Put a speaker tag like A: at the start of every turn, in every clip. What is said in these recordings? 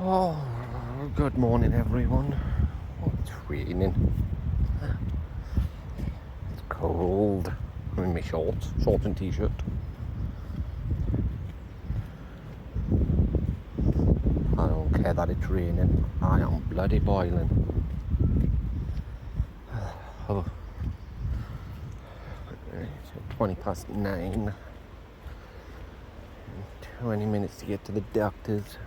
A: Oh, good morning everyone. Oh, it's raining. It's cold. I'm in my shorts and t-shirt. I don't care that it's raining. I am bloody boiling. Oh, it's 9:20. 20 minutes to get to the doctor's.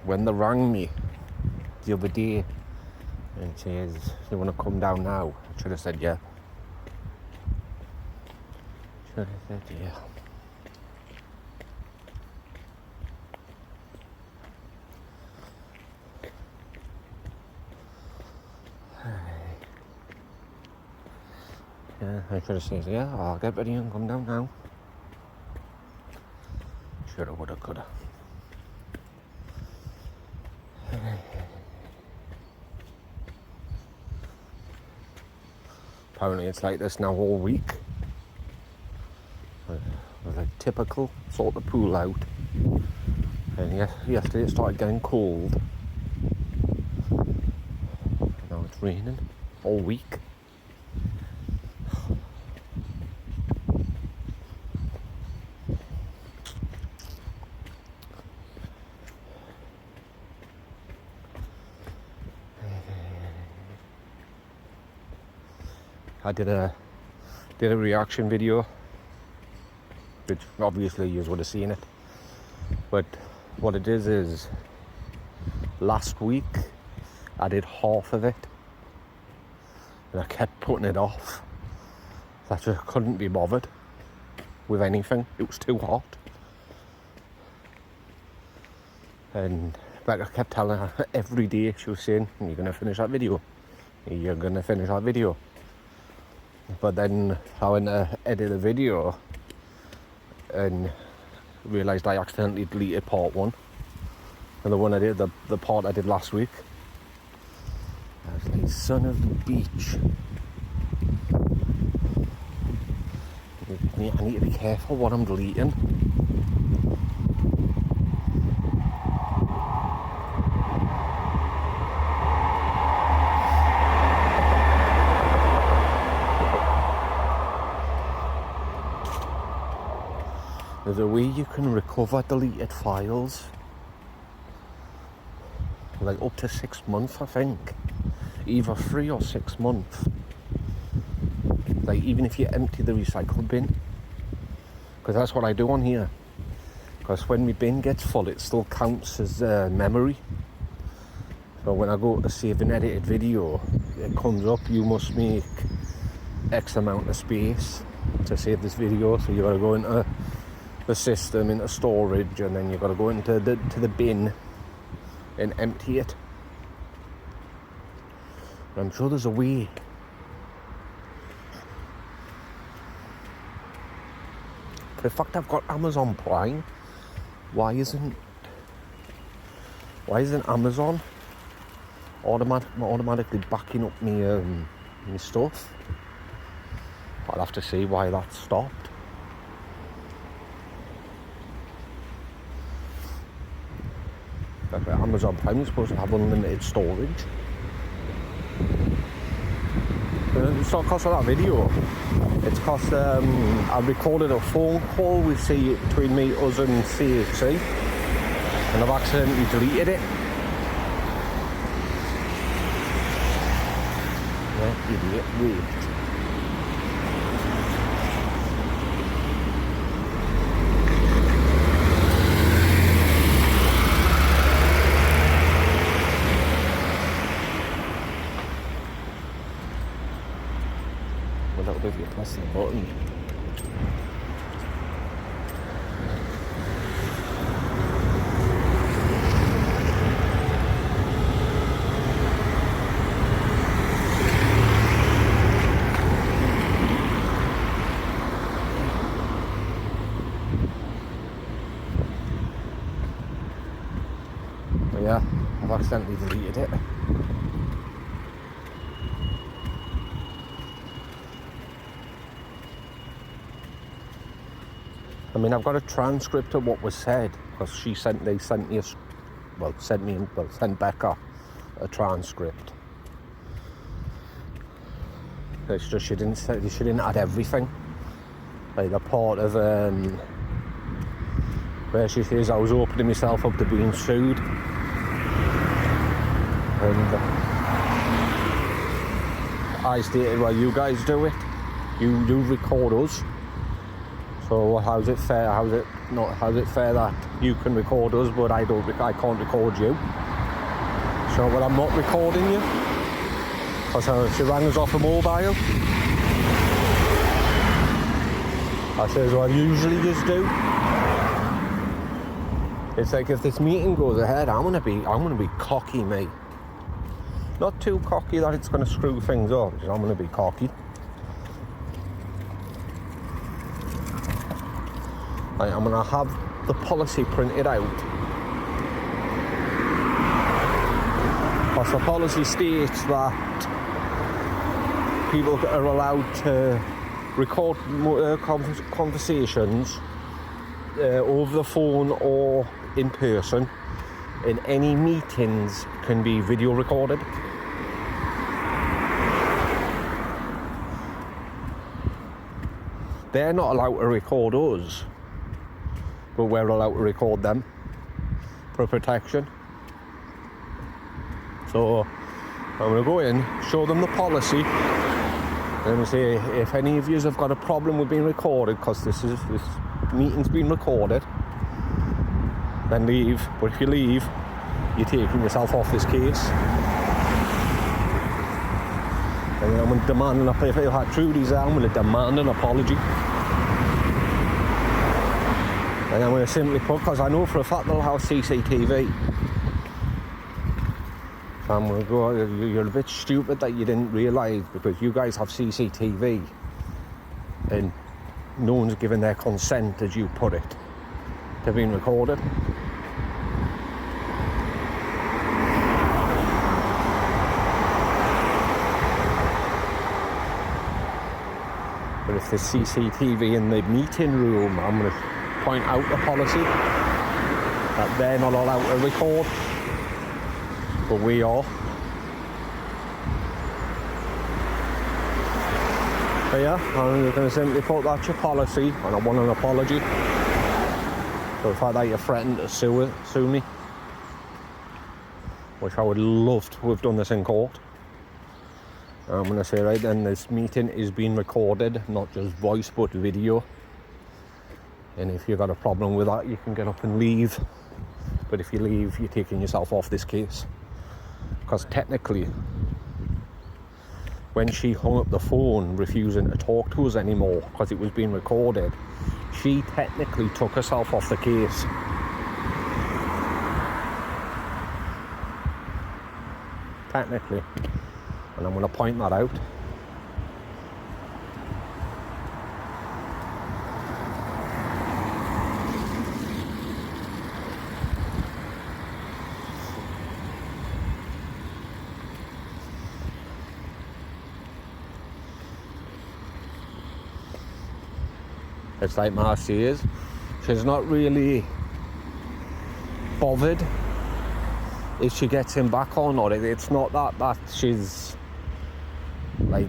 A: When they rang me the other day and says, "You want to come down now?" I should have said yeah. Should have said yeah. Yeah, I should have said yeah. I'll get ready and come down now. Shoulda, woulda, coulda. Apparently it's like this now all week. With a typical sort of pool out. And yesterday it started getting cold. And now it's raining all week. I did a reaction video, which obviously you would have seen it. But what it is last week I did half of it and I kept putting it off. I just couldn't be bothered with anything. It was too hot. And Becca kept telling her every day, she was saying, "You're gonna finish that video. You're gonna finish that video." But then I went to edit a video and realised I accidentally deleted part 1. And the one I did, the part I did last week. I was like, son of the beach. I need to be careful what I'm deleting. There's a way you can recover deleted files. Like up to 6 months, I think. Either 3 or 6 months. Like even if you empty the recycle bin. Because that's what I do on here. Because when my bin gets full, it still counts as memory. So when I go to save an edited video, it comes up, you must make X amount of space to save this video. So you gotta go into the system, into storage, and then you gotta go into the bin and empty it. I'm sure there's a way. The fact I've got Amazon Prime, why isn't Amazon automatically backing up me stuff? I'll have to see why that stopped. Like Amazon Prime is supposed to have unlimited storage. It's not cost of that video. It's cost, I recorded a phone call between me, us and CHC, and I've accidentally deleted it. Yeah, idiot, wait. Well, that'll be if you press the button. But yeah, I've accidentally deleted it. I mean, I've got a transcript of what was said, because sent Becca a transcript. It's just she didn't add everything. Like the part of where she says I was opening myself up to being sued, and I stated, well, you guys do it. You record us. So how's it fair? How's it fair that you can record us, but I can't record you? So, well, I'm not recording you, because she rang us off a mobile. I says, well, usually you do. It's like, if this meeting goes ahead, I'm gonna be cocky, mate. Not too cocky that it's gonna screw things up. I'm gonna be cocky. I'm gonna have the policy printed out. Because the policy states that people are allowed to record conversations over the phone or in person, and any meetings can be video recorded. They're not allowed to record us, but we're allowed to record them for protection. So I'm going to go in, show them the policy, and say, if any of you have got a problem with being recorded, because this meeting's been recorded, then leave. But if you leave, you're taking yourself off this case. And I'm going to demand if Trudy's there, I'm going to demand an apology. And I'm going to simply put, because I know for a fact they'll have CCTV. So I'm going to go, you're a bit stupid that you didn't realise, because you guys have CCTV and no one's given their consent, as you put it, to being recorded. But if there's CCTV in the meeting room, I'm going to point out the policy that they're not allowed to record, but we are. But yeah, I'm going to simply put that's your policy, and I want an apology for the fact that you threatened to sue me, which I would love to have done this in court. I'm going to say, right then, this meeting is being recorded, not just voice but video. And if you've got a problem with that, you can get up and leave. But if you leave, you're taking yourself off this case. Because technically, when she hung up the phone, refusing to talk to us anymore because it was being recorded, she technically took herself off the case. Technically. And I'm going to point that out. It's like Marcy is. She's not really bothered if she gets him back or not. It's not that she's like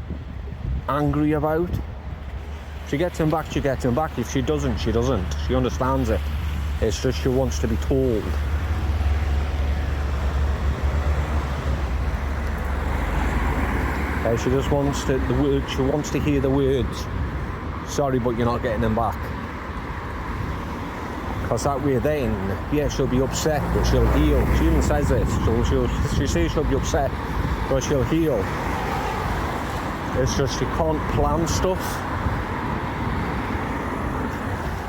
A: angry about. If she gets him back, she gets him back. If she doesn't, she doesn't. She understands it. It's just she wants to be told. She just wants she wants to hear the words, sorry, but you're not getting them back. Because that way then, yeah, she'll be upset, but she'll heal. She even says this. She says she'll be upset, but she'll heal. It's just she can't plan stuff.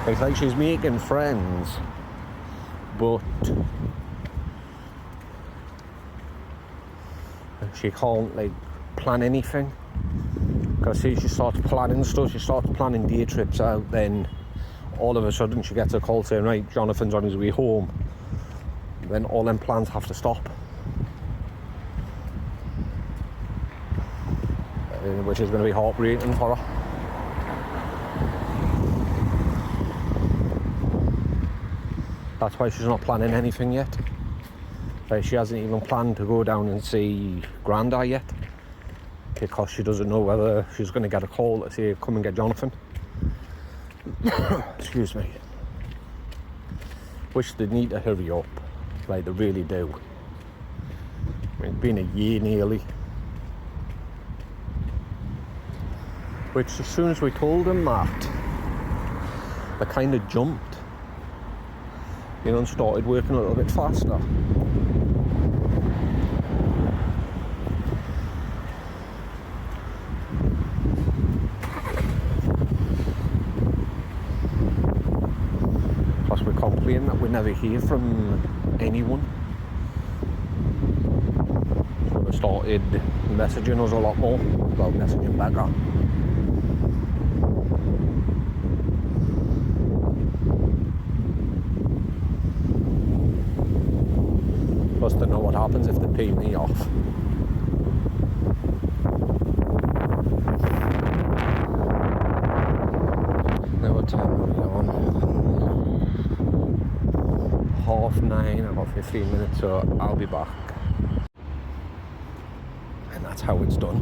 A: It's like she's making friends, but she can't like plan anything. Because see, she starts planning stuff, she starts planning day trips out, then all of a sudden she gets a call saying, right, Jonathan's on his way home. Then all them plans have to stop. Which is going to be heartbreaking for her. That's why she's not planning anything yet. She hasn't even planned to go down and see Granda yet, because she doesn't know whether she's going to get a call to say, come and get Jonathan. Excuse me. Wish they need to hurry up, like they really do. It's been a year nearly. Which, as soon as we told them that, they kind of jumped, you know, and started working a little bit faster. Plus we complain that we never hear from anyone. So they started messaging us a lot more, well, messaging better. Plus they know what happens if they pay me off. Now what time are we on? 9:30, I've got 15 minutes, so I'll be back. And that's how it's done.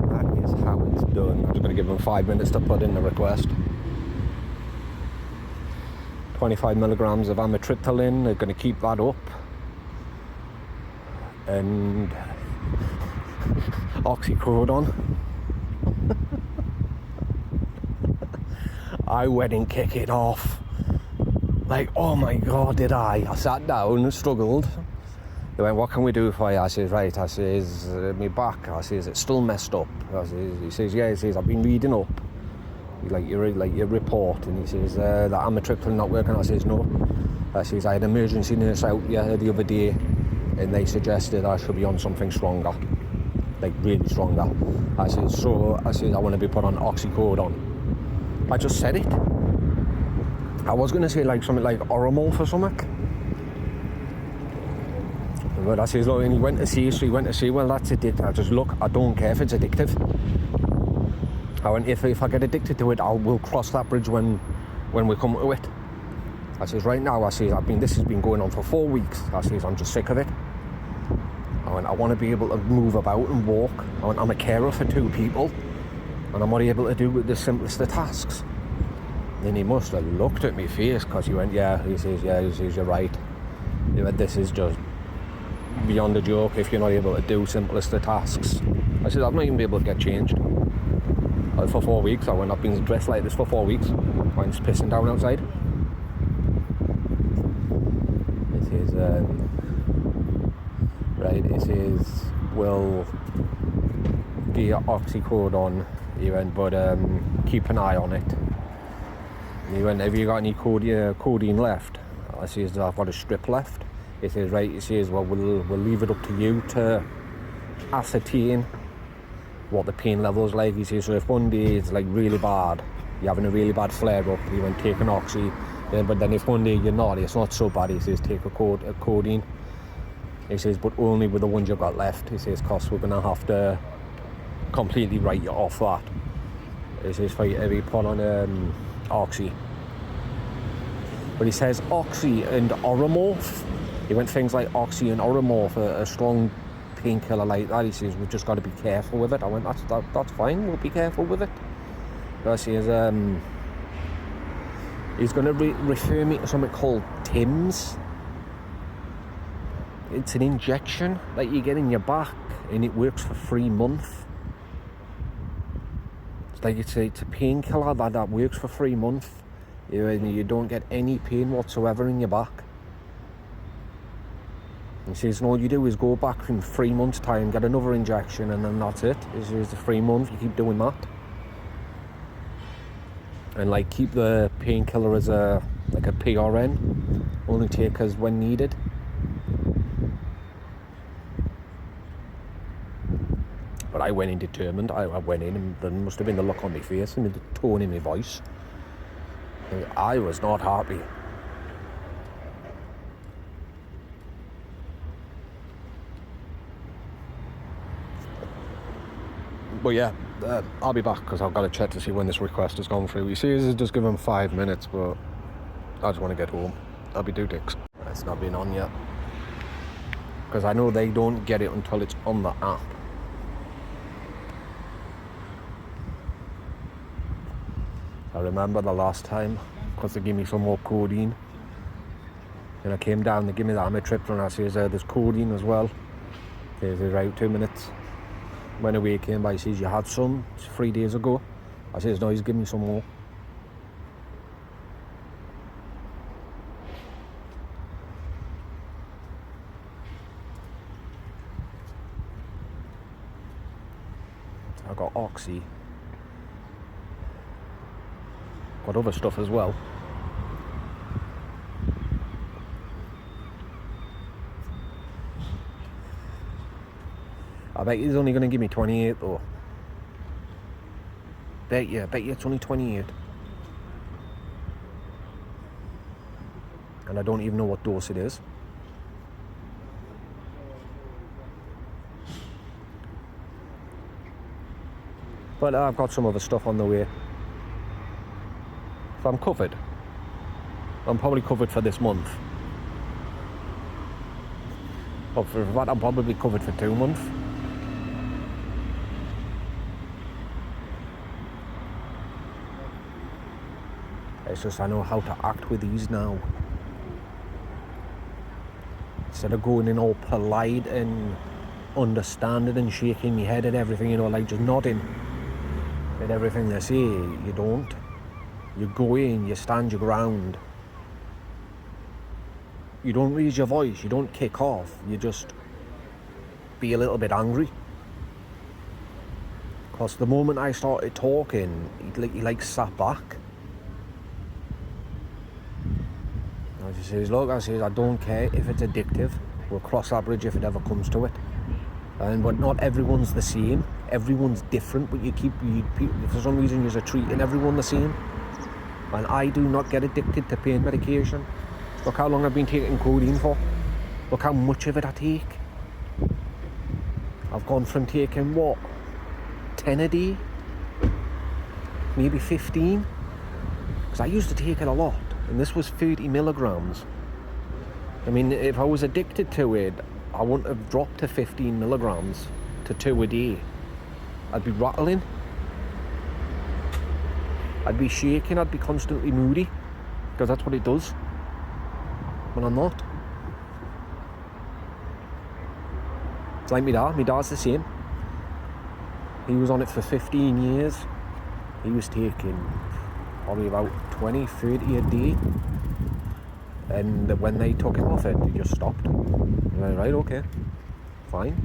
A: That is how it's done. I'm just going to give them 5 minutes to put in the request. 25 milligrams of amitriptyline, they're going to keep that up. And oxycodone. I went and kicked it off. Like, oh my God, did I? I sat down and struggled. They went, what can we do for you? I says, right. I says, my back. I says, it's still messed up. I says, he says, yeah. He says, I've been reading up, like your report, and he says, the amitriptyline not working. I says, no. I says, I had an emergency nurse out the other day, and they suggested I should be on something stronger, like really stronger. I says, so I says, I want to be put on oxycodone. I just said it. I was going to say like something like Oromorph or something. But I says, look, and he went to see, well, that's addictive. I just, look, I don't care if it's addictive. I went, if I get addicted to it, we'll cross that bridge when we come to it. I says, right now, I says, this has been going on for 4 weeks. I says, I'm just sick of it. I went, I want to be able to move about and walk. I went, I'm a carer for 2 people, and I'm not able to do the simplest of tasks. Then he must have looked at me face, because he went, yeah, he says, you're right. He went, this is just beyond a joke if you're not able to do simplest of tasks. I said, I've not even been able to get changed. For 4 weeks, I've been dressed like this for 4 weeks. When it's pissing down outside. It says, right, it says, well, get your oxycodone, he went, but keep an eye on it. He went, have you got any codeine left? I says, I've got a strip left. He says, right, he says, well, we'll leave it up to you to ascertain what the pain level's like. He says, so if one day it's like really bad, you're having a really bad flare-up, you went take an oxy, but then if one day you're not, it's not so bad, he says, take a codeine. He says, but only with the ones you've got left. He says, cause we're going to have to completely write you off that. He says, for you to be put on oxy. But he says oxy and Oromorph. He went things like oxy and Oromorph, a strong painkiller like that. He says, we've just got to be careful with it. I went, that's fine, we'll be careful with it. Because he says, he's going to refer me to something called TIMS. It's an injection that you get in your back, and it works for 3 months. It's like it's a painkiller that works for 3 months. You don't get any pain whatsoever in your back. He says, and all you do is go back in 3 months' time, get another injection, and then that's it. It's the 3 months, you keep doing that. And like keep the painkiller as a PRN, only take as when needed. But I went in determined. I went in, and there must have been the look on my face and the tone in my voice. I was not happy. But yeah, I'll be back because I've got to check to see when this request has gone through. He says just give him 5 minutes, but I just want to get home. I'll be 2 ticks. It's not been on yet. Because I know they don't get it until it's on the app. I remember the last time, because they gave me some more codeine. And I came down, they gave me the amitriptyline, and I says, there's codeine as well. They said, right, 2 minutes. Went away, came by, he says, you had some 3 days ago. I says, no, he's giving me some more. I got Oxy. Got other stuff as well. I bet he's only going to give me 28 though. Bet you it's only 28. And I don't even know what dose it is. But I've got some other stuff on the way. So I'm covered. I'm probably covered for this month. But for that, I'm probably covered for 2 months. It's just I know how to act with these now. Instead of going in all polite and understanding and shaking my head at everything, you know, like just nodding at everything they say, you don't. You go in, you stand your ground. You don't raise your voice, you don't kick off, you just be a little bit angry. Because the moment I started talking, he like sat back. He says, look, I says, I don't care if it's addictive. We'll cross that bridge if it ever comes to it. But not everyone's the same. Everyone's different, but for some reason you're treating everyone the same. And I do not get addicted to pain medication. Look how long I've been taking codeine for. Look how much of it I take. I've gone from taking, 10 a day? Maybe 15? Because I used to take it a lot. And this was 30 milligrams. I mean, if I was addicted to it, I wouldn't have dropped to 15 milligrams to 2 a day. I'd be rattling. I'd be shaking, I'd be constantly moody. Because that's what it does. When I'm not. It's like my dad. My dad's the same. He was on it for 15 years. He was taking probably about 20, 30 a day. And when they took him off it, he just stopped. And I was right, okay, fine.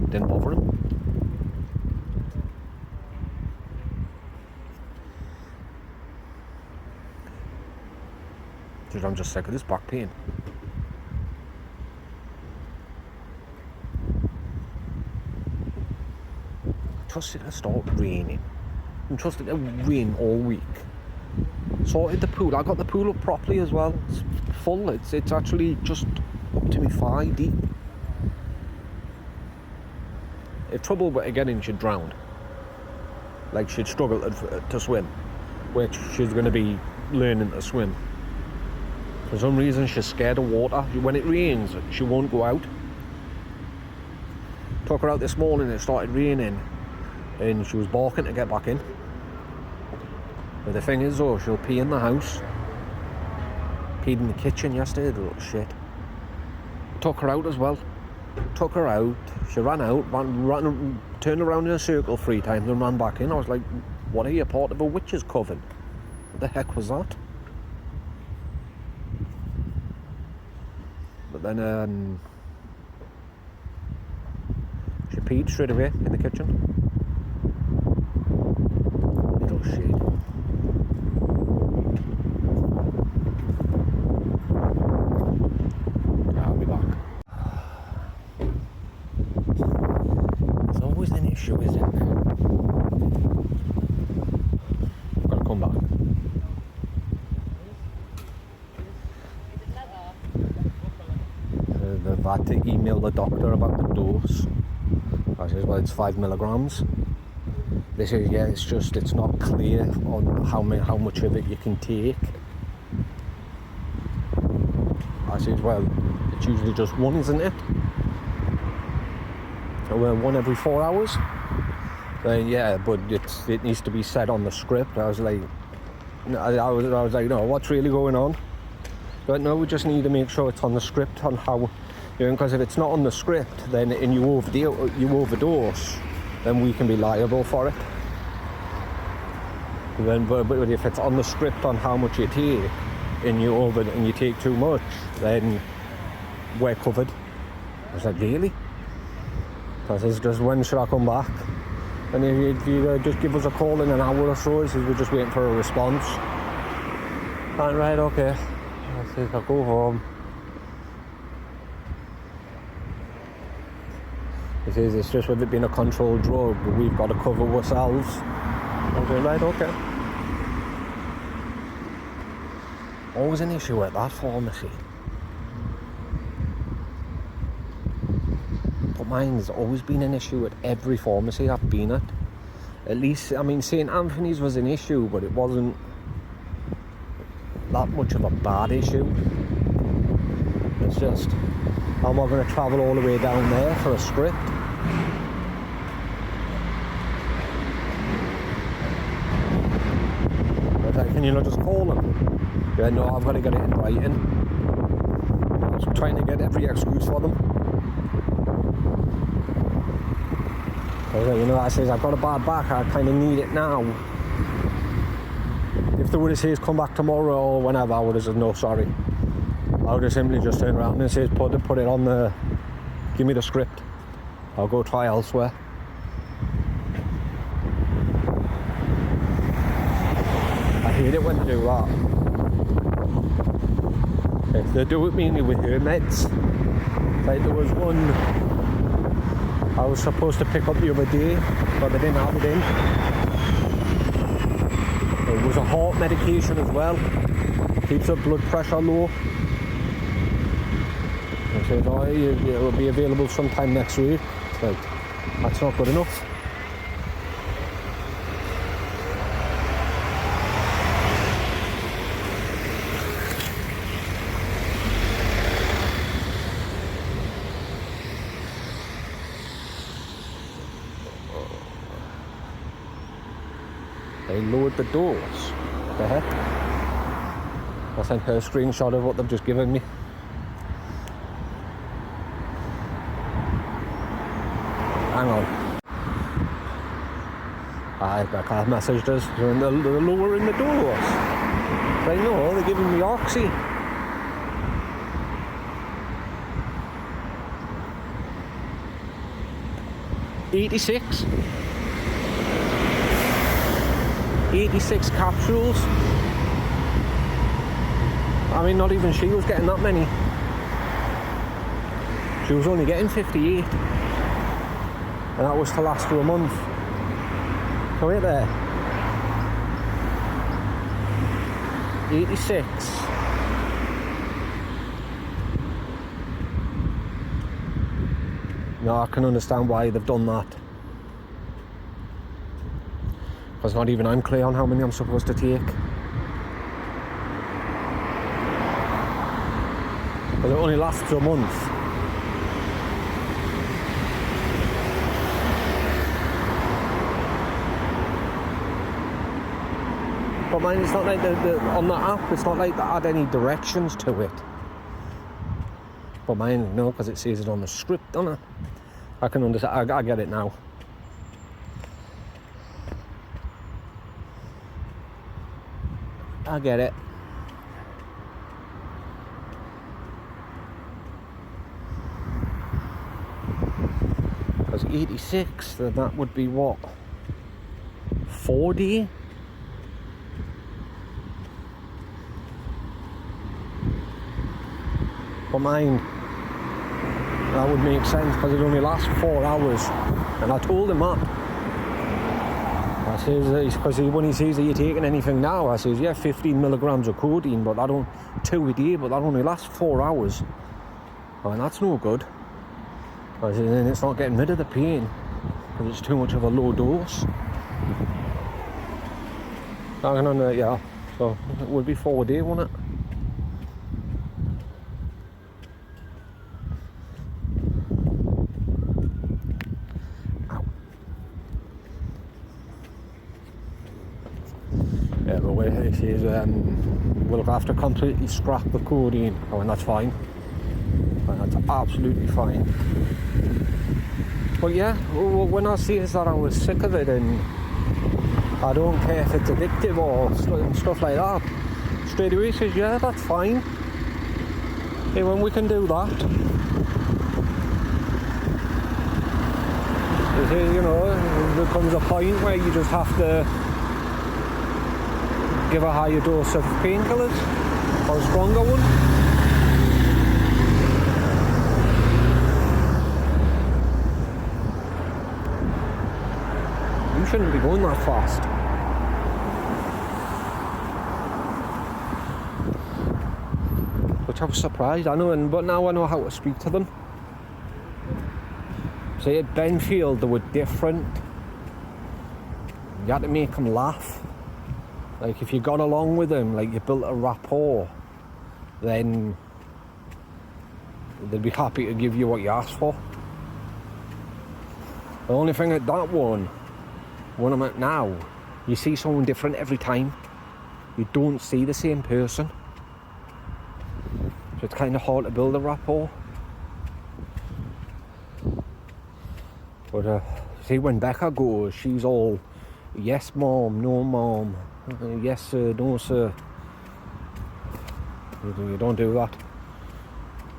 A: Didn't bother him. I'm just sick of this back pain. I trust it to start raining. I'm trusting it to rain all week. Sorted the pool. I got the pool up properly as well. It's full. It's actually just up to me thigh deep. If trouble were to get in, she'd drown. Like she'd struggle to swim, which she's going to be learning to swim. For some reason, she's scared of water. When it rains, she won't go out. Took her out this morning, it started raining, and she was barking to get back in. But the thing is, though, she'll pee in the house. Peed in the kitchen yesterday, the little shit. Took her out as well. Took her out, she ran out, ran, turned around in a circle 3 times and ran back in. I was like, what are you, part of a witch's coven? What the heck was that? But then she peed straight away in the kitchen. Little shit. I'll be back. There's always an issue, isn't there? I've got to come back. They've had to email the doctor about the dose. I says, well, it's 5 milligrams. They say, yeah, it's not clear on how much of it you can take. I said, well, it's usually just one, isn't it? Well, one every 4 hours. Then yeah, but it needs to be said on the script. I was like, no, what's really going on? But no, we just need to make sure it's on the script on how, because if it's not on the script, then and you overdose, then we can be liable for it. But if it's on the script on how much you take, and you take too much, then we're covered. I was like, really? I says, just when should I come back? And if you just give us a call in an hour or so, he says, we're just waiting for a response. And right, okay. I says, I'll go home. He says, it's just with it being a controlled drug, we've got to cover ourselves. I said, right, okay. Always an issue at that pharmacy. But mine's always been an issue at every pharmacy I've been at. At least, I mean, St. Anthony's was an issue, but it wasn't that much of a bad issue. It's just, I'm not going to travel all the way down there for a script. I was like, can you not just call them? Yeah, no, I've got to get it in writing. I was trying to get every excuse for them. I was like, I says, I've got a bad back, I kind of need it now. If they would have said, come back tomorrow or whenever, I would have said, no, sorry. I would have simply just turned around and said, put it on the, give me the script. I'll go try elsewhere. I hate it when they do that. If they do it mainly with her meds. Like there was one I was supposed to pick up the other day, but they didn't have it in. It was a heart medication as well. Keeps the blood pressure low. I said, oh, it will be available sometime next week. It's like, that's not good enough. They lowered the doors. What the heck? I sent her a screenshot of what they've just given me. Hang on. I can't message us. They're lowering the doors. They know, they're giving me oxy. $86 capsules. I mean, not even she was getting that many. She was only getting 58. And that was to last for a month. Come here there. 86. No, I can understand why they've done that. Because not even I'm clear on how many I'm supposed to take. Because it only lasts a month. But mine, it's not like on the app, it's not like they add any directions to it. But mine, no, because it says it on the script, doesn't it? I can understand, I get it now. I get it. Because 86, then that would be what? 40? For mine, that would make sense because it only lasts 4 hours. And I told him that. I says, because when he says, are you taking anything now? I says, yeah, 15 milligrams of codeine, but I don't, 2 a day, but that only lasts 4 hours. And that's no good. I says, and it's not getting rid of the pain because it's too much of a low dose. Hanging on there, yeah. So it would be 4 days, wouldn't it? Yeah, but what it says, we'll have to completely scrap the codeine. Oh, and that's fine. And that's absolutely fine. But yeah, when I see that I was sick of it and I don't care if it's addictive or stuff like that, straight away says, yeah, that's fine. Hey, when we can do that. You know, there comes a point where you just have to give a higher dose of painkillers or a stronger one. You shouldn't be going that fast. Which I was surprised, I know, but now I know how to speak to them. See, at Benfield they were different. You had to make them laugh. Like if you got along with them, like you built a rapport, then they'd be happy to give you what you asked for. The only thing at that one I'm at now, you see someone different every time. You don't see the same person. So it's kind of hard to build a rapport. But see, when Becca goes, she's all, yes mom, no mom, yes sir, no sir. You don't do that.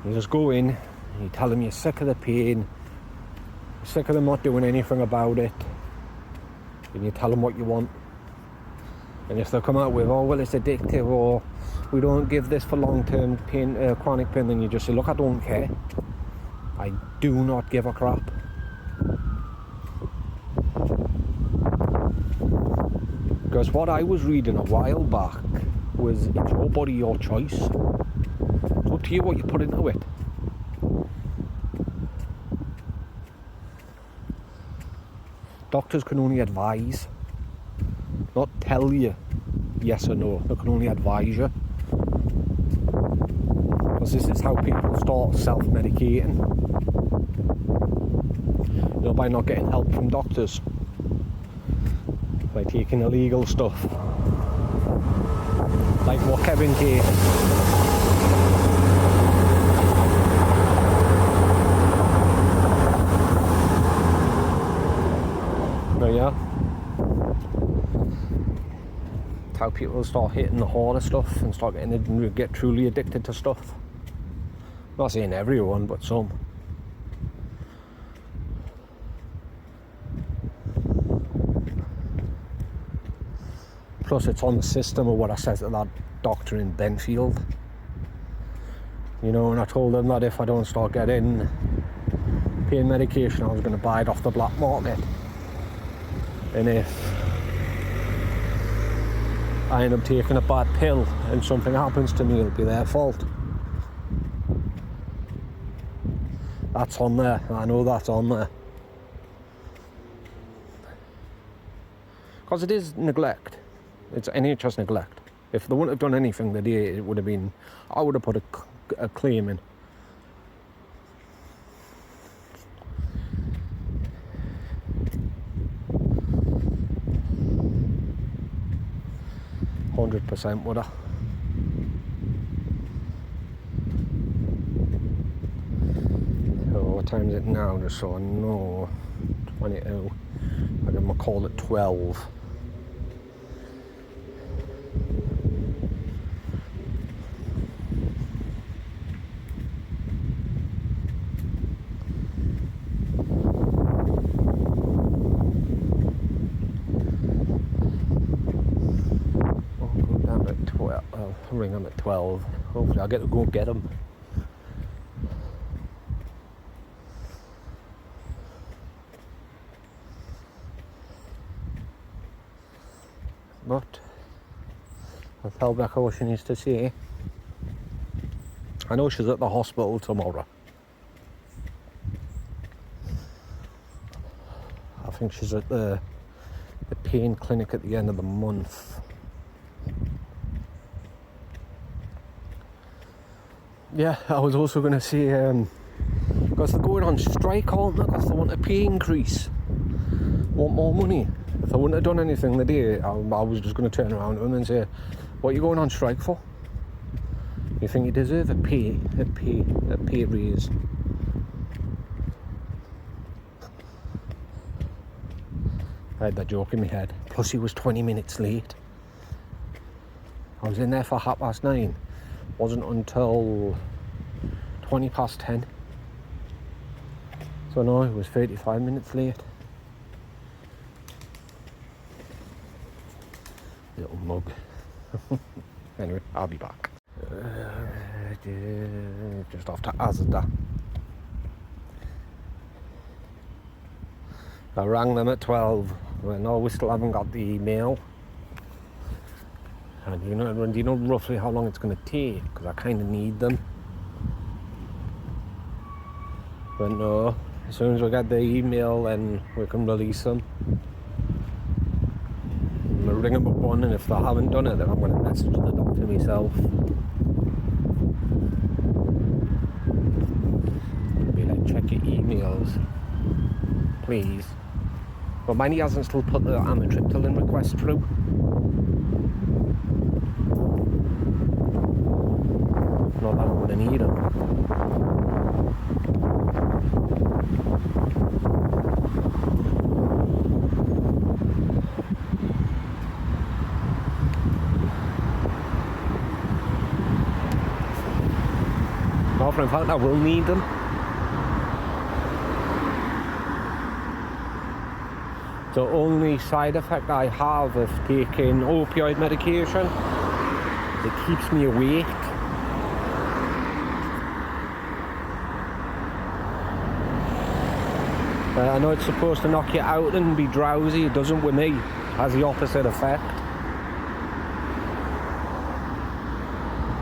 A: You just go in, you tell them you're sick of the pain, sick of them not doing anything about it, and you tell them what you want. And if they come out with, oh well it's addictive, or we don't give this for long-term pain, chronic pain, then you just say, look, I don't care. I do not give a crap. Because what I was reading a while back was, it's your body, your choice. It's up to you what you put into it. Doctors can only advise, not tell you yes or no. They can only advise you. Because this is how people start self-medicating. You know, by not getting help from doctors. By taking illegal stuff. Like what Kevin takes. No, yeah. It's how people start hitting the harder stuff and start get truly addicted to stuff. I'm not saying everyone, but some. Plus it's on the system of what I said to that doctor in Benfield. You know, and I told them that if I don't start getting pain medication, I was going to buy it off the black market. And if I end up taking a bad pill and something happens to me, it'll be their fault. That's on there. I know that's on there. Because it is neglect. It's NHS neglect. If they wouldn't have done anything the day, it would have been, I would have put a claim in. %, would I? So what time is it now, just so I know? 22. I give them a call at 12. I'll ring them at 12. Hopefully I'll get to go get them. But I'll tell Becca what she needs to say. I know she's at the hospital tomorrow. I think she's at the the pain clinic at the end of the month. Yeah, I was also going to say, because they're going on strike, aren't they? Because they want a pay increase, want more money. If I wouldn't have done anything the day, I was just going to turn around to them and say, what are you going on strike for? You think you deserve a pay raise? I had that joke in my head. Plus he was 20 minutes late. I was in there for 9:30. Wasn't until 20 past 10. So no, it was 35 minutes late. Little mug. Anyway, I'll be back. Just off to Asda. I rang them at 12. Well, no, we still haven't got the email. And do you know roughly how long it's going to take? Because I kind of need them. But no, as soon as we get the email, then we can release them. I'm going to ring them up one, and if they haven't done it, then I'm going to message the doctor myself. Be like, check your emails, please. But mine, he hasn't still put the amitriptyline request through. Not that I'm going to need them. No, for in fact, I will need them. The only side effect I have of taking opioid medication, it keeps me awake. I know it's supposed to knock you out and be drowsy. It doesn't with me. It has the opposite effect.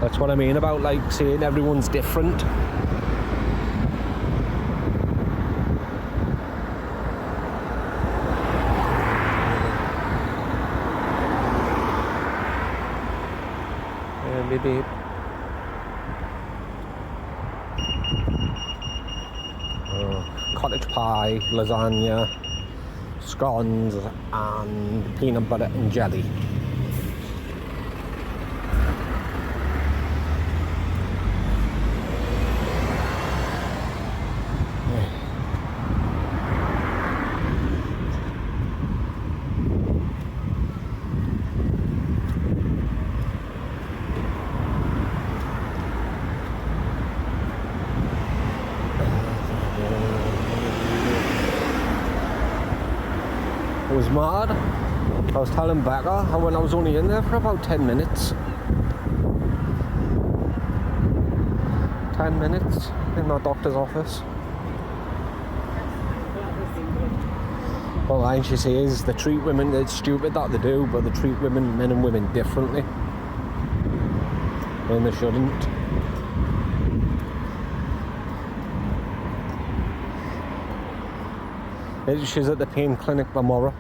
A: That's what I mean about like saying everyone's different. Maybe. Cottage pie, lasagna, scones and peanut butter and jelly. It was mad. I was telling Becca when I was only in there for about 10 minutes. 10 minutes in my doctor's office. Well, like she says, they treat women, it's stupid that they do, but they treat women, men and women differently. And they shouldn't. She's at the pain clinic tomorrow.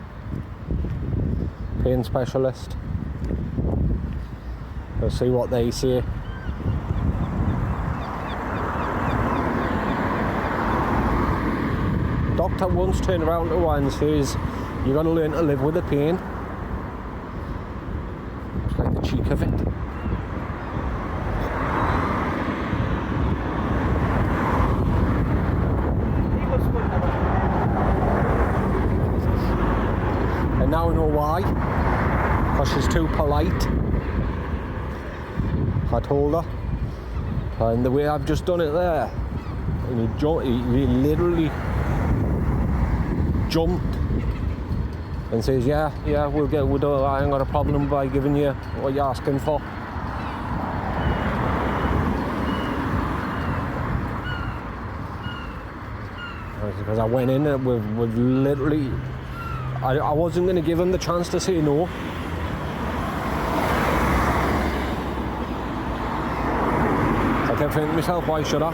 A: Pain specialist. We'll see what they say. Doctor once turned around to her and says, you're going to learn to live with the pain. It's like the cheek of it. And now I know why. Because she's too polite. I told her. And the way I've just done it there, and he literally jumped and says, yeah, we'll do it. I ain't got a problem by giving you what you're asking for. Because I went in with literally, I wasn't going to give him the chance to say no. I kept thinking to myself, why should I?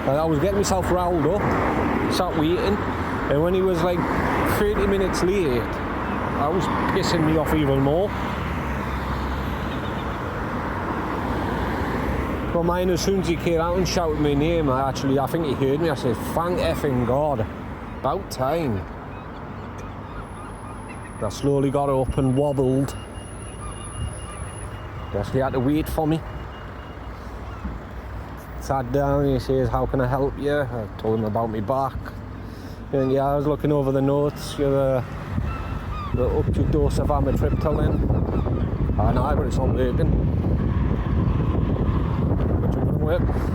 A: I was getting myself riled up, sat waiting, and when he was like 30 minutes late, That was pissing me off even more. But mine, as soon as he came out and shouted my name, I think he heard me. I said, thank effing God. About time. I slowly got up and wobbled. Guess he had to wait for me. Sat down and he says, how can I help you? I told him about my back. And yeah, I was looking over the notes. You're the up to dose of amitriptyline. I know, but it's not working.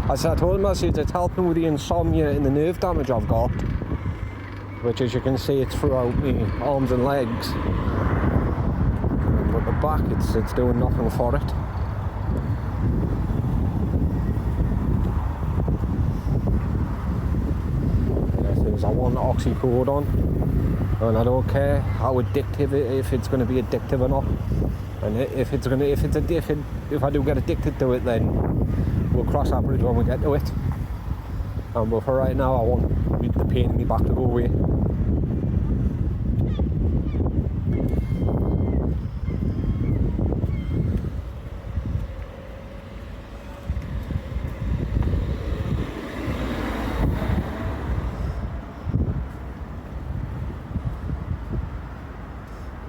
A: As I told him, I said it's helping with the insomnia and the nerve damage I've got, which, as you can see, it's throughout my arms and legs. But the back, it's doing nothing for it. I want oxycodone, and I don't care how addictive if it's going to be addictive or not. And if I do get addicted to it, then we'll cross that bridge when we get to it. But for right now, I want the pain in my back to go away.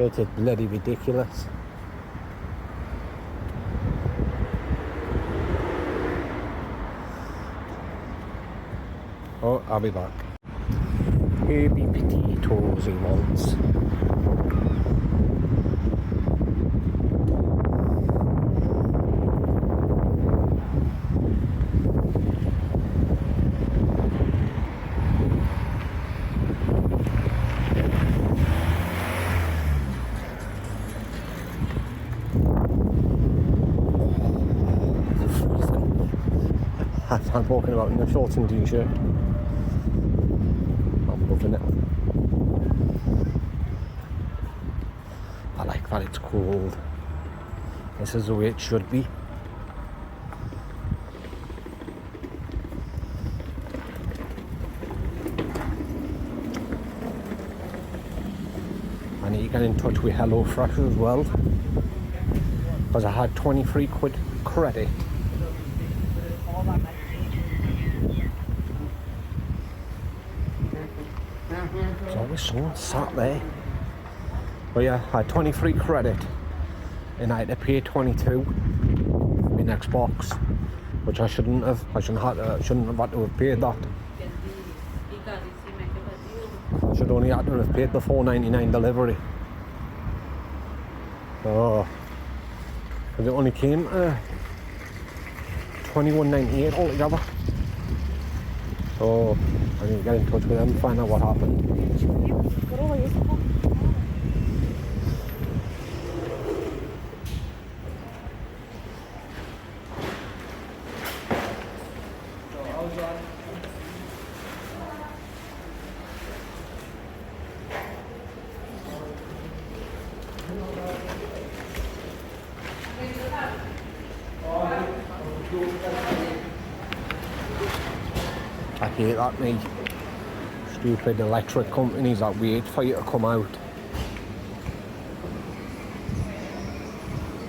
A: It's bloody ridiculous. Oh, I'll be back. Herby potatoes he wants. I'm walking about in a shorts and t-shirt. I'm loving it. I like that it's cold. This is the way it should be. I need to get in touch with HelloFresh as well, because I had 23 quid credit. There's always someone sat there. But yeah, I had 23 credit and I had to pay 22 for my next box, which I shouldn't have. I shouldn't have had to have paid that. I should only have to have paid the $4.99 delivery. Oh, because it only came to $21.98 altogether. So I need to get in touch with them and find out what happened. I hate that, me. Stupid electric companies that wait for you to come out.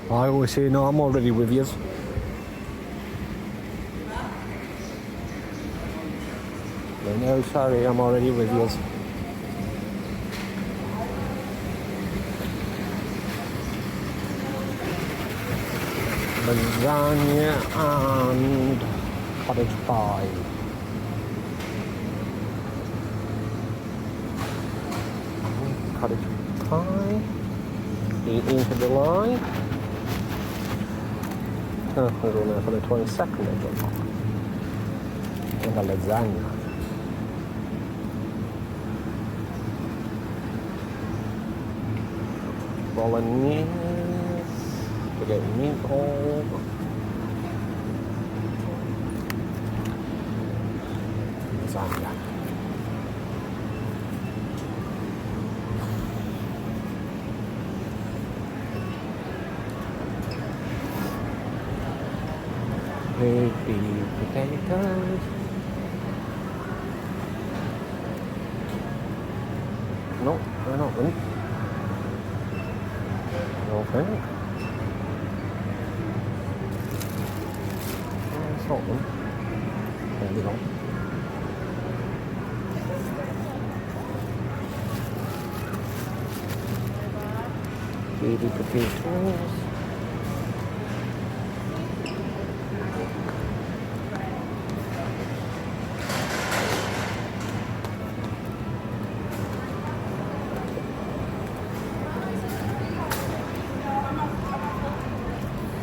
A: I always say, no, I'm already with you. No, sorry, I'm already with you. Lasagna and cottage pie. Cottage pie, 18th of July. Oh, we're going there for the 22nd of July. And the lasagna. Bolognese, spaghetti meatball. Lasagna. Baby potatoes. No, they're not them. don't think. It's not one. There we go. Baby potatoes.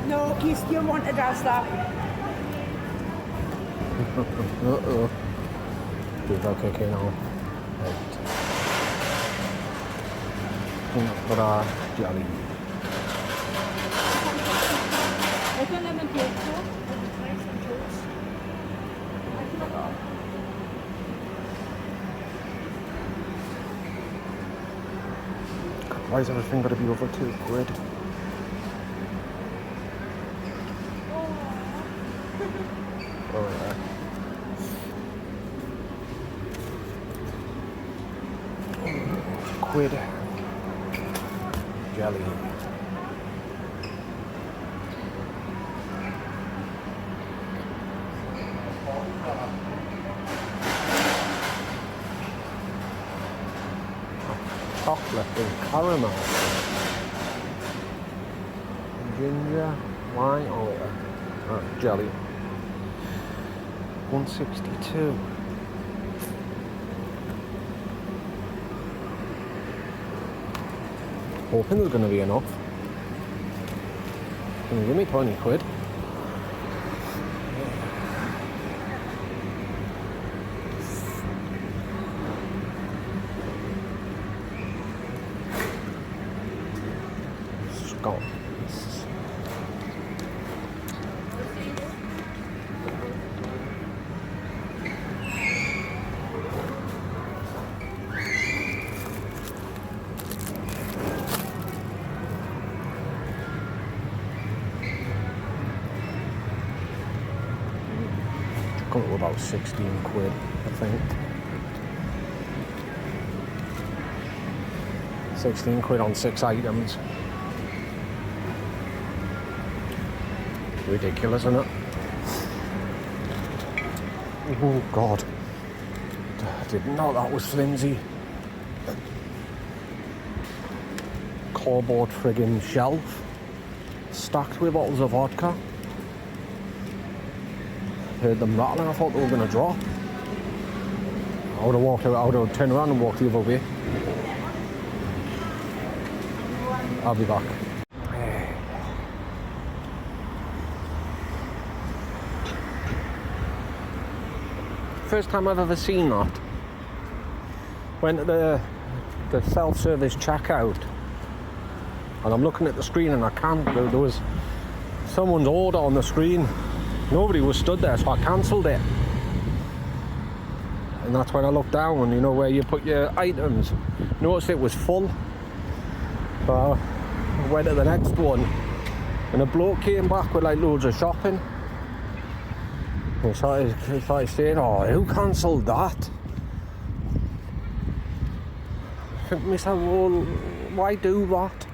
B: No, you still want to dress that.
A: Uh-oh. People kicking on. Right. Peanut butter jelly.
B: Open lemon cake too. Nice and juice.
A: Why is everything got to be over £2? Oh yeah. Quid jelly. Chocolate and caramel. Ginger, wine, jelly. 162. Hoping there's going to be enough. Can you give me 20 quid? Scones. Come to about 16 quid, I think. 16 quid on 6 items. Ridiculous, isn't it? Oh God. I didn't know that was flimsy. Cardboard friggin' shelf stacked with bottles of vodka. Heard them rattling, I thought they were going to drop. I would have walked out, I would have turned around and walked the other way. I'll be back. First time I've ever seen that. Went to the self-service checkout and I'm looking at the screen and I can't, there was someone's order on the screen. Nobody was stood there, so I cancelled it. And that's when I looked down and you know where you put your items. Noticed it was full. So I went to the next one and a bloke came back with like loads of shopping. He started saying, oh, who cancelled that? I think to myself, well, why do that?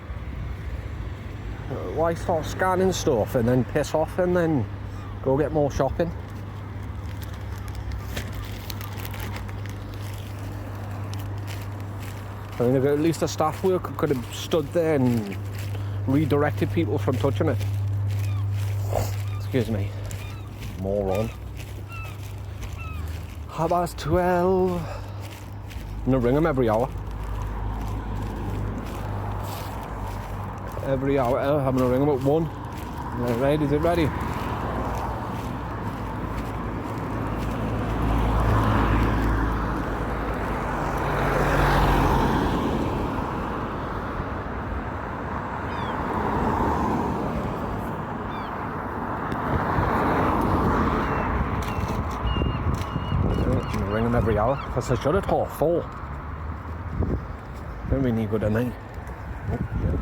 A: Why start scanning stuff and then piss off and then go get more shopping? I mean, at least the staff worker could have stood there and redirected people from touching it. Excuse me. Moron. 12:30. I'm gonna ring them every hour. Every hour. I'm gonna ring them at 1. Right, is it ready? Ring them every hour because I shut at 4:30. Don't really good at night. Oh, yeah.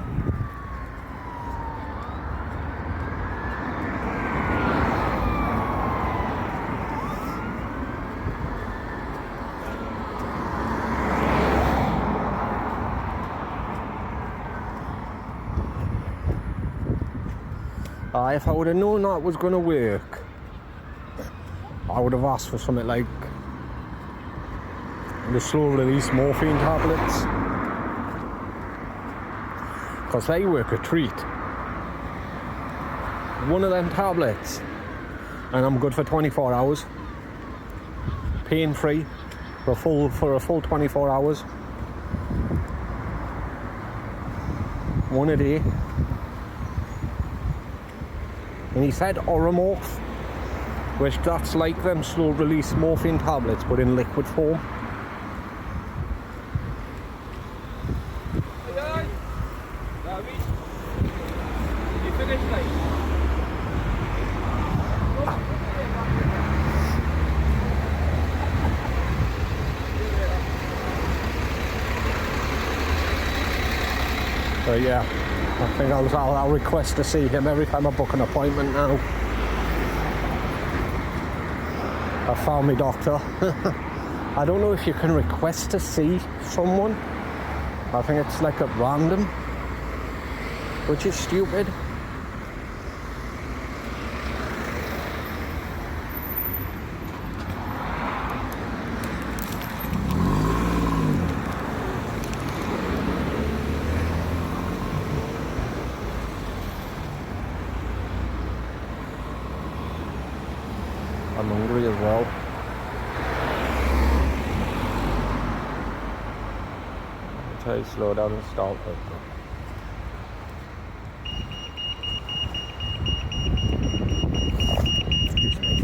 A: If I would have known that was going to work, I would have asked for something like the slow release morphine tablets, because they work a treat. One of them tablets and I'm good for 24 hours, pain free for a full 24 hours, one a day. And he said Oromorph, which that's like them slow release morphine tablets but in liquid form.
C: You finished, like?
A: So yeah, I think I'll request to see him every time I book an appointment now. I found my doctor. I don't know if you can request to see someone. I think it's like at random, which is stupid. I'm hungry as well. I'll tell you, slow down and stop it. Excuse me.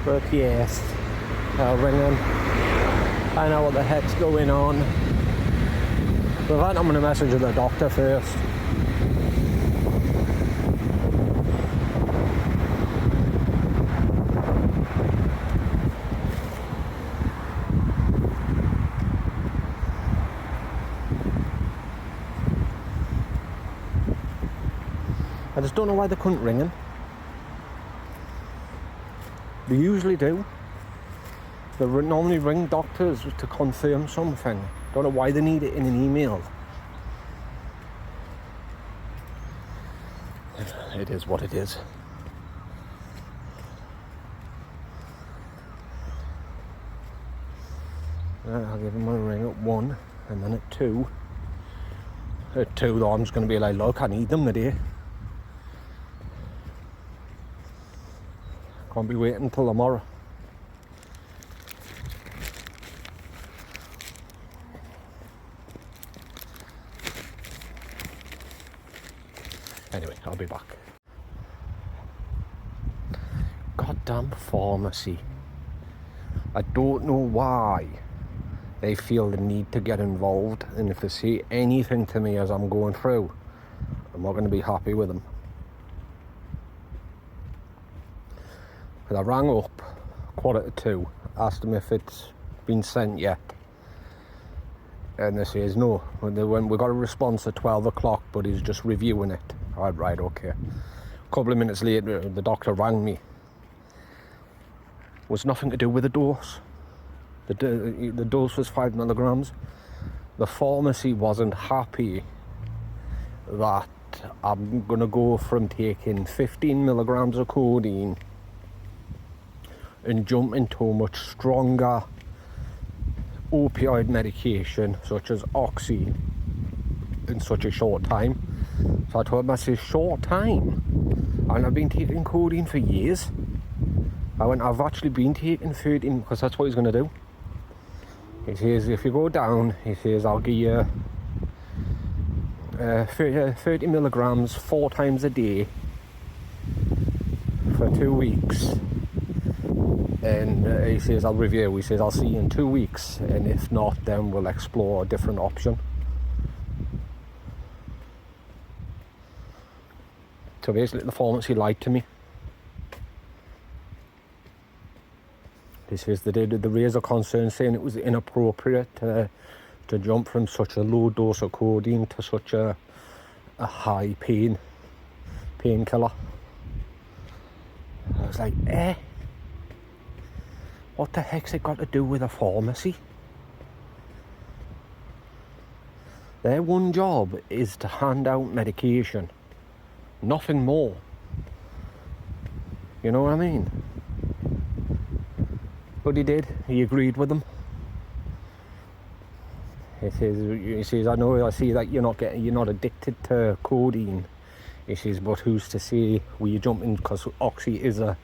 A: But yes, I'll ring him. I know what the heck's going on. But that I'm going to message the doctor first. I just don't know why they couldn't ring him. They usually do. They normally ring doctors to confirm something. Don't know why they need it in an email. It is what it is. I'll give him a ring at 1 and then at 2. At 2 though, I'm just going to be like, look, I need them today. Can't be waiting until tomorrow. Anyway, I'll be back. Goddamn pharmacy. I don't know why they feel the need to get involved, and if they say anything to me as I'm going through, I'm not going to be happy with them. Because I rang up 1:45, asked them if it's been sent yet, and they says no. When we got a response at 12 o'clock, but he's just reviewing it. Right, okay. A couple of minutes later, the doctor rang me. It was nothing to do with the dose. The dose was 5 milligrams. The pharmacy wasn't happy that I'm going to go from taking 15 milligrams of codeine and jump into a much stronger opioid medication such as Oxy in such a short time. So I told him, I said, short time? And I've been taking codeine for years. I went, I've actually been taking 13, because that's what he's going to do. He says, if you go down, he says, I'll give you 30 milligrams 4 times a day for 2 weeks. And he says, I'll review. He says, I'll see you in 2 weeks. And if not, then we'll explore a different option. So basically the pharmacy lied to me. He says they did raise a concern saying it was inappropriate to jump from such a low dose of codeine to such a high painkiller. I was like, What the heck's it got to do with a pharmacy? Their one job is to hand out medication. Nothing more. You know what I mean? But he did. He agreed with them. He says, I see that you're not addicted to codeine. He says, but who's to say will you jump in, because Oxy is a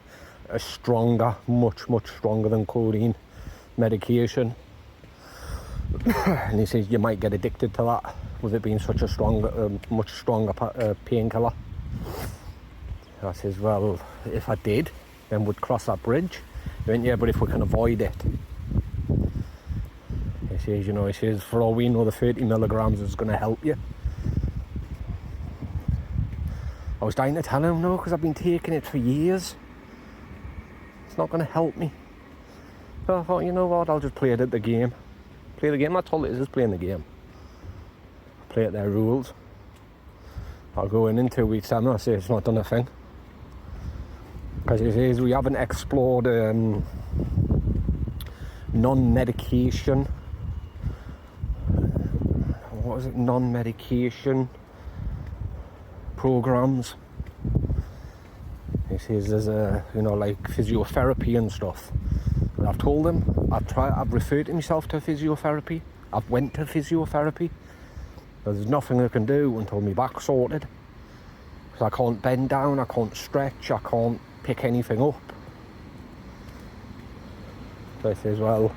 A: stronger, much stronger than codeine medication. And he says you might get addicted to that with it being such a strong, much stronger painkiller. I says, well, if I did, then we'd cross that bridge. He went, yeah, but if we can avoid it. He says, for all we know, the 30 milligrams is going to help you. I was dying to tell him no, because I've been taking it for years. It's not going to help me. So I thought, you know what, I'll just play it at the game. Play the game, that's all it is playing the game. Play at their rules. I'll go in 2 weeks' time and I say it's not done a thing. Because he says we haven't explored non-medication. What was it? Non-medication programs. He says there's like physiotherapy and stuff. And I've told him, I've referred to myself to physiotherapy. I've went to physiotherapy. There's nothing I can do until my back's sorted. Because I can't bend down, I can't stretch, I can't pick anything up. So he says, well,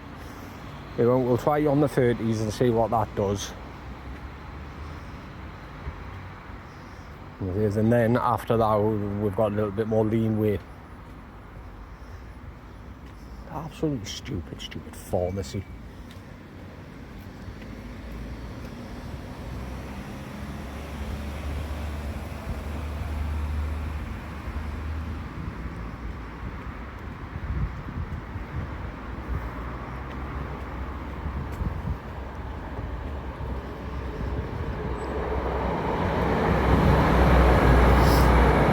A: we'll try you on the 30s and see what that does. And then after that, we've got a little bit more leeway. Absolutely stupid pharmacy.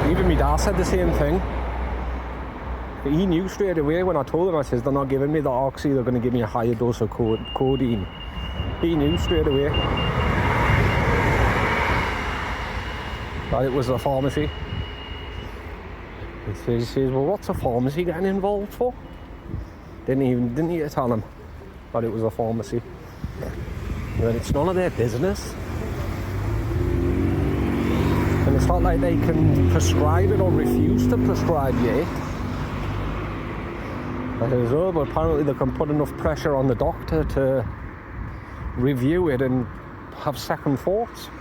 A: Even my dad said the same thing. He knew straight away when I told him, I says, they're not giving me the Oxy, they're going to give me a higher dose of codeine. He knew straight away that it was a pharmacy. He says, well, what's a pharmacy getting involved for? Didn't he tell him that it was a pharmacy? But it's none of their business. And it's not like they can prescribe it or refuse to prescribe you it. I says, oh, but apparently they can put enough pressure on the doctor to review it and have second thoughts.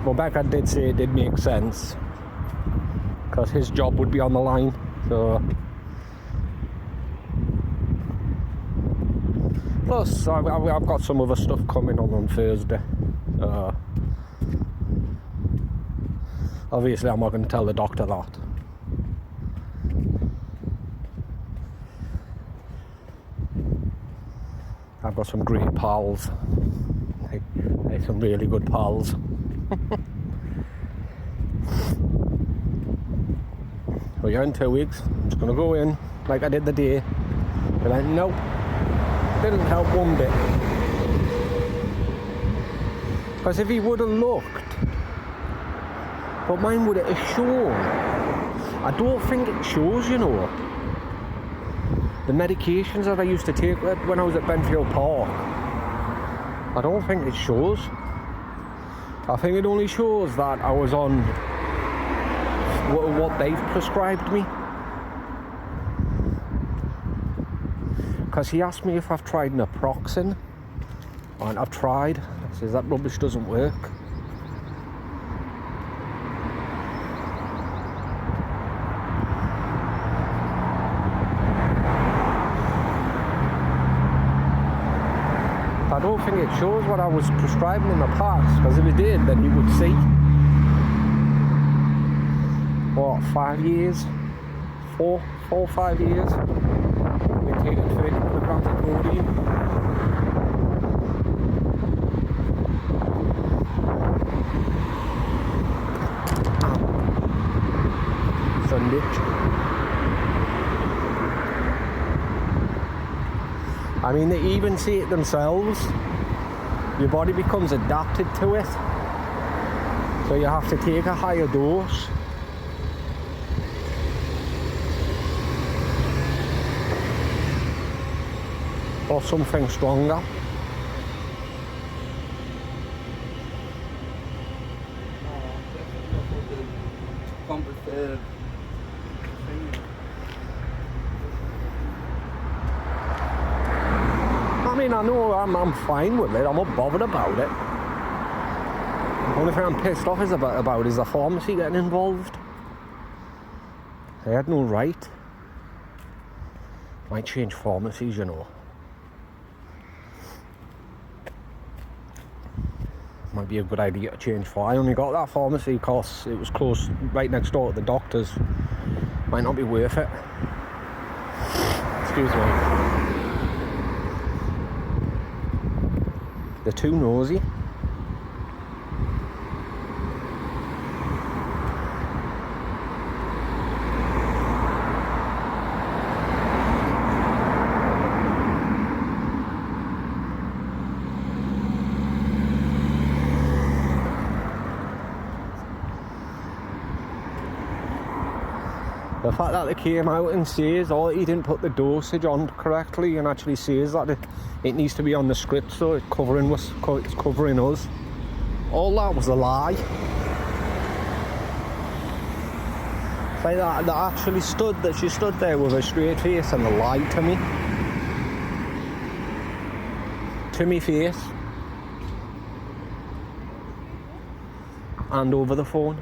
A: Well, Becca did say it did make sense, because his job would be on the line, so... Plus, I've got some other stuff coming on Thursday. Obviously, I'm not going to tell the doctor that. I've got some great pals. Like some really good pals. Well, you're in 2 weeks. I'm just going to go in like I did the day. Be like, nope. Didn't help one bit. Because if he would have looked, but mine would have shown. I don't think it shows, you know. The medications that I used to take when I was at Benfield Park, I don't think it shows. I think it only shows that I was on what they've prescribed me. Because he asked me if I've tried naproxen, and I've tried. He says that rubbish doesn't work. I don't think it shows what I was prescribing in the past, because if it did, then you would see. What, 5 years? 4 or 5 years? Been taking 30 milligrams of codeine. switch. I mean, they even say it themselves. Your body becomes adapted to it. So you have to take a higher dose. Or something stronger.
C: Compensated.
A: I mean, I know I'm fine with it. I'm not bothered about it. The only thing I'm pissed off about is the pharmacy getting involved. They had no right. Might change pharmacies, you know. Might be a good idea to change for. I only got that pharmacy because it was close, right next door to the doctor's. Might not be worth it. Excuse me. They're too nosy. The fact that they came out and says, oh, he didn't put the dosage on correctly, and actually says that it needs to be on the script, so it's covering us. All that was a lie. It's like that actually she stood there with a straight face and lied to me. To me face. And over the phone.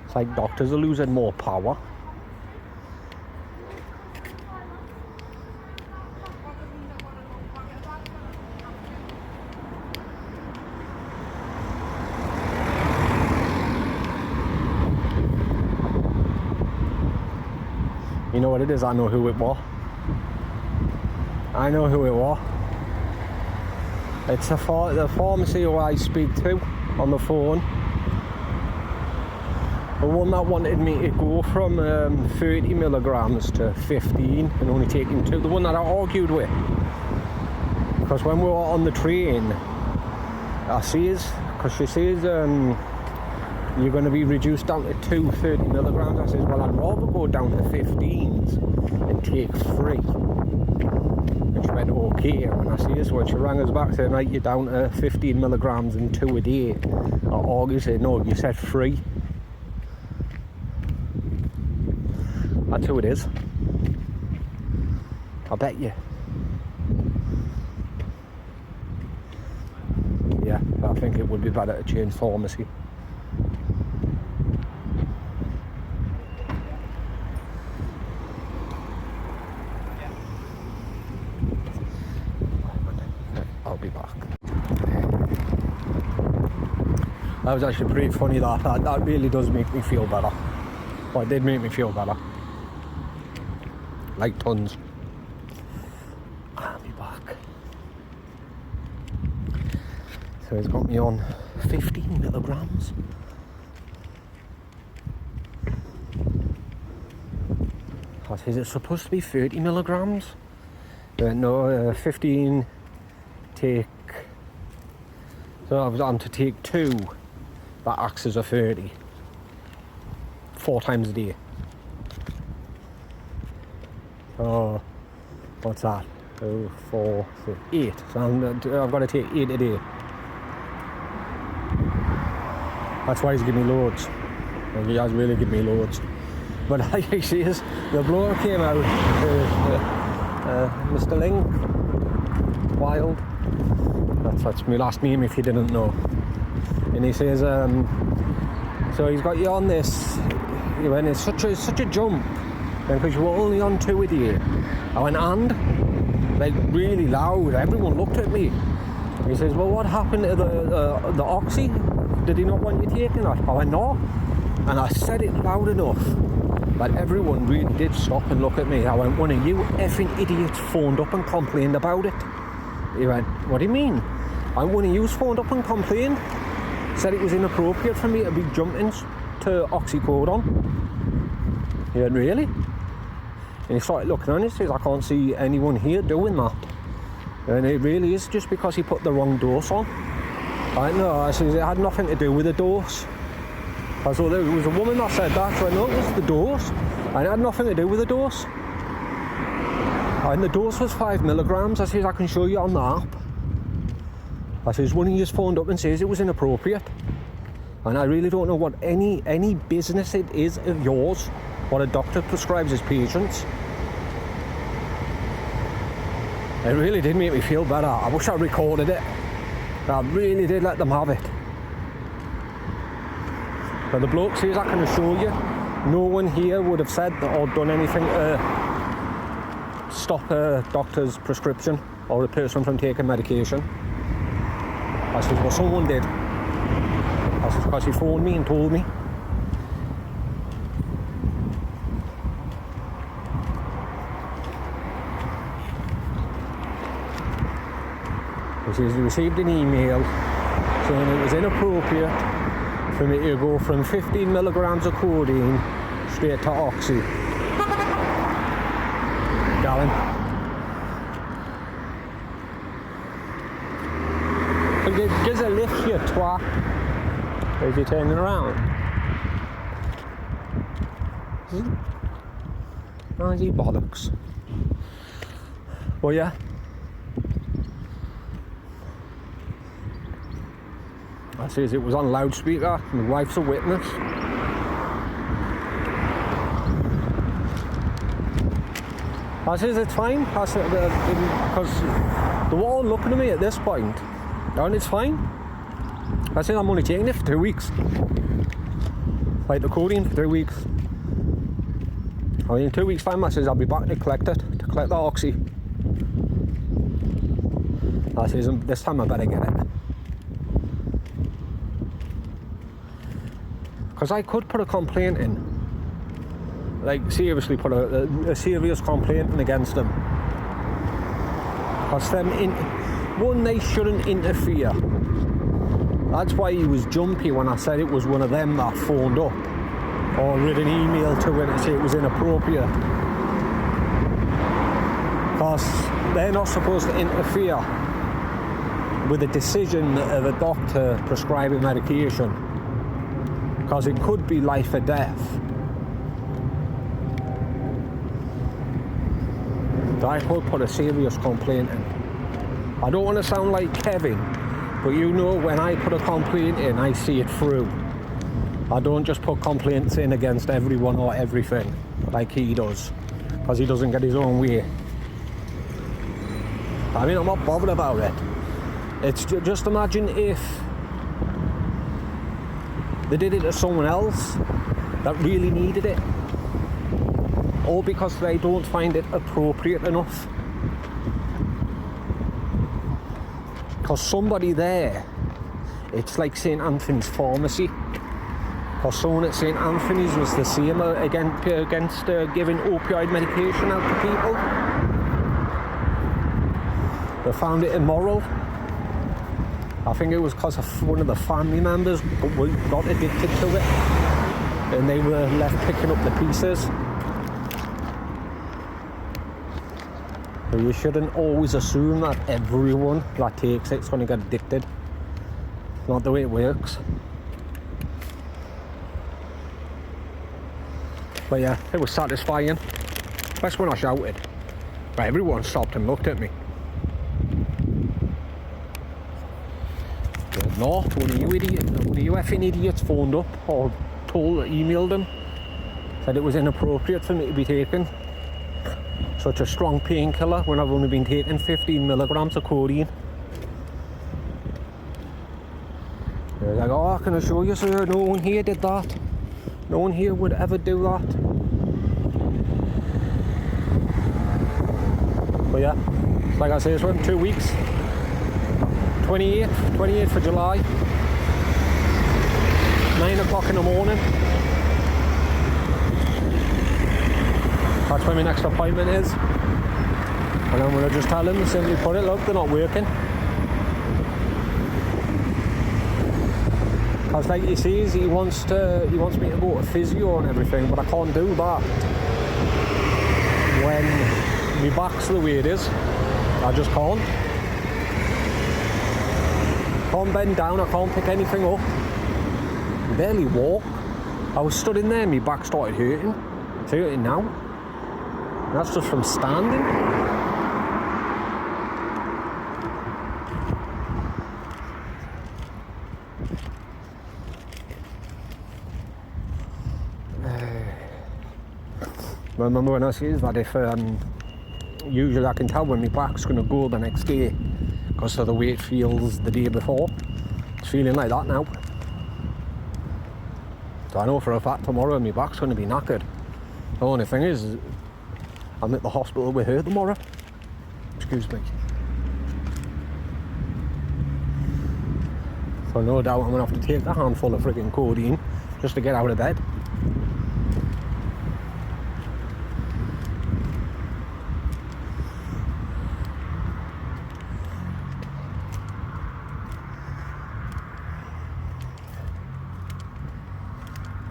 A: It's like doctors are losing more power. You know what it is? I know who it was. I know who it was. It's the pharmacy who I speak to on the phone. The one that wanted me to go from 30 milligrams to 15 and only taking 2. The one that I argued with. Because when we were on the train, she says you're going to be reduced down to 30 milligrams. I says, well, I'd rather go down to 15s and take 3. And she went, okay. And I says, when she rang us back saying, right, you're down to 15 milligrams and 2 a day. I argued, said, no, you said 3. That's who it is. I bet you. Yeah, I think it would be better to change pharmacy. I'll be back. That was actually pretty funny. That really does make me feel better. Well, it did make me feel better. Like tons. I'll be back. So he's got me on 15 milligrams. Is it supposed to be 30 milligrams? No, 15 take. So I'm to take 2. That acts as a 30. 4 times a day. Oh, what's that? 2, 4, 6, 8. So I've got to take 8 a day. That's why he's giving me loads. And he has really given me loads. But like he says, the bloke came out, Mr. Link, Wild. That's my last name if you didn't know. And he says, so he's got you on this. He went, it's such a jump. Because you were only on 2 a day. I went, and? Like, really loud. Everyone looked at me. He says, well, what happened to the Oxy? Did he not want you taking that? I went, no. And I said it loud enough that everyone really did stop and look at me. I went, one of you effing idiots phoned up and complained about it. He went, what do you mean? And one of you phoned up and complained, said it was inappropriate for me to be jumping to oxycodone. He went, really? And he started looking on it, he says, I can't see anyone here doing that. And it really is just because he put the wrong dose on. I went, no, I says, it had nothing to do with the dose. I thought there was a woman that said that, so I know it was the dose. And it had nothing to do with the dose. And the dose was 5 milligrams. I says, I can show you on the app. I says, one of you phoned up and says it was inappropriate. And I really don't know what any business it is of yours, what a doctor prescribes his patients. It really did make me feel better. I wish I recorded it. I really did let them have it. But the bloke says, I can assure you, no one here would have said or done anything to stop a doctor's prescription or a person from taking medication. I said, well, someone did. I said, because he phoned me and told me. He says he received an email saying it was inappropriate for me to go from 15 milligrams of codeine straight to oxy. Darling. Gives a lift, you twat. As you're turning around. Oh, he bollocks. Well, yeah. I says it was on loudspeaker. My wife's a witness. I says it's fine. I said because they were all looking at me at this point, and it's fine. I said I'm only taking it for 2 weeks, like the codeine for 2 weeks. I mean, in 2 weeks' time, I says I'll be back to collect it, to collect the oxy. I says this time I better get it. Because I could put a complaint in, like seriously put a serious complaint in against them. Because one, they shouldn't interfere. That's why he was jumpy when I said it was one of them that phoned up or read an email to him to say it was inappropriate. Because they're not supposed to interfere with the decision of a doctor prescribing medication. Because it could be life or death. So I could put a serious complaint in. I don't want to sound like Kevin, but you know when I put a complaint in, I see it through. I don't just put complaints in against everyone or everything like he does, because he doesn't get his own way. I mean, I'm not bothered about it. It's just imagine if they did it to someone else that really needed it, or because they don't find it appropriate enough. Because somebody there, it's like St. Anthony's Pharmacy, or someone at St. Anthony's was the same against giving opioid medication out to people. They found it immoral. I think it was because of one of the family members got addicted to it, and they were left picking up the pieces. So you shouldn't always assume that everyone that takes it's going to get addicted. It's not the way it works. But yeah, it was satisfying. That's when I shouted. But everyone stopped and looked at me. Not one of you effing idiots phoned up or emailed them, said it was inappropriate for me to be taking such a strong painkiller when I've only been taking 15 milligrams of codeine. They're like, oh, I can assure you, sir, no one here did that. No one here would ever do that. But yeah, like I say, it's been 2 weeks. 28th of July, 9 o'clock in the morning. That's when my next appointment is. And I'm going to just tell him, simply put it, look, they're not working. Because like he says, he wants me to go to physio and everything, but I can't do that when my back's the way it is. I just can't. Can't bend down, I can't pick anything up. I barely walk. I was stood in there, my back started hurting. It's hurting now. And that's just from standing. Remember when I said that if usually I can tell when my back's going to go the next day because of the way it feels the day before. It's feeling like that now. So I know for a fact tomorrow my back's going to be knackered. The only thing is I'm at the hospital with her tomorrow. Excuse me. So no doubt I'm going to have to take a handful of frigging codeine just to get out of bed.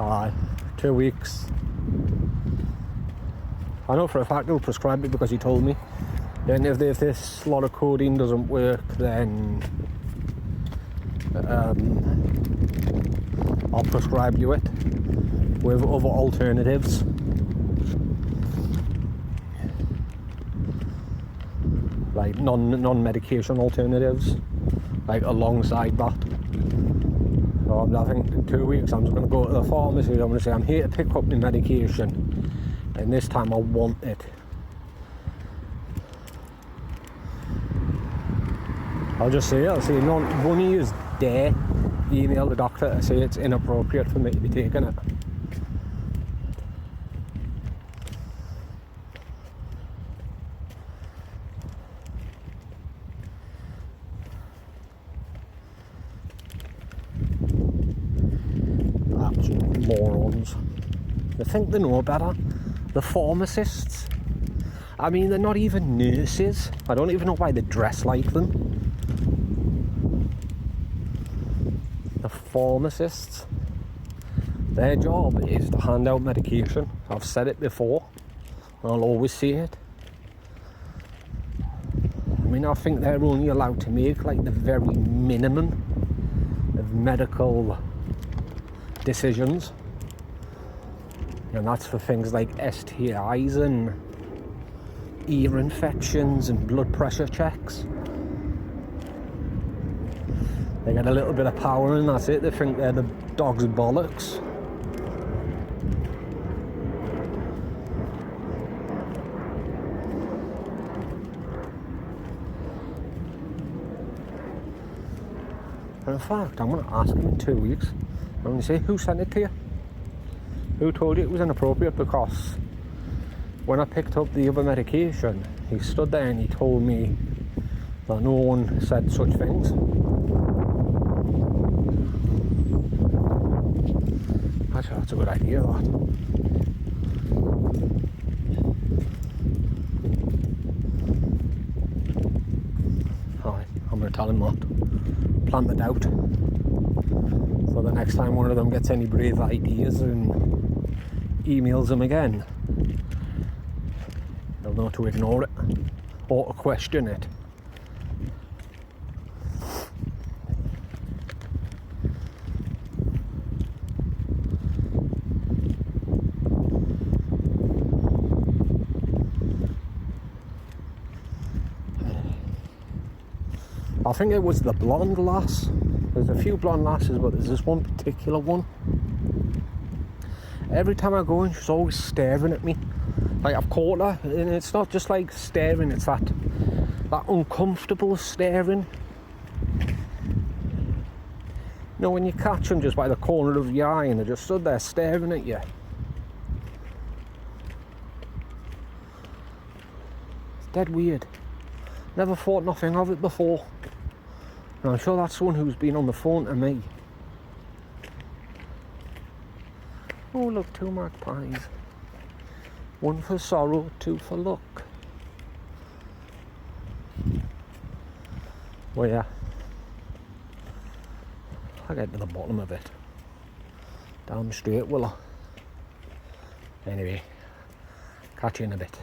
A: Aye, 2 weeks. I know for a fact he'll prescribe it because he told me. Then if this lot of codeine doesn't work, then I'll prescribe you it with other alternatives. Like non-medication alternatives, like alongside that. So I think in 2 weeks I'm just going to go to the pharmacy. I'm going to say I'm here to pick up my medication, and this time I want it. I'll just say, none of you dare email the doctor to say it's inappropriate for me to be taking it. Absolute morons. They think they know better. The pharmacists. I mean, they're not even nurses. I don't even know why they dress like them. The pharmacists. Their job is to hand out medication. I've said it before. I'll always say it. I mean, I think they're only allowed to make like the very minimum of medical decisions, and that's for things like STIs and ear infections and blood pressure checks. They get a little bit of power and that's it. They think they're the dog's bollocks. And in fact, I'm going to ask him in 2 weeks. I'm going to say, who sent it to you? Who told you it was inappropriate? Because when I picked up the other medication, he stood there and he told me that no one said such things. Actually, that's a good idea, that. Alright, I'm going to tell him that. Plant the doubt. So the next time one of them gets any brave ideas and emails them again, they'll know to ignore it or to question it. I think it was the blonde lass. There's a few blonde lasses, but there's this one particular one. Every time I go in, she's always staring at me. Like, I've caught her, and it's not just like staring, it's that uncomfortable staring. You know, when you catch them just by the corner of your eye and they're just stood there staring at you. It's dead weird. Never thought nothing of it before. And I'm sure that's someone who's been on the phone to me. Oh, look, 2 magpies. 1 for sorrow, 2 for luck. Well, yeah. I'll get to the bottom of it. Down straight, will I? Anyway, catch you in a bit.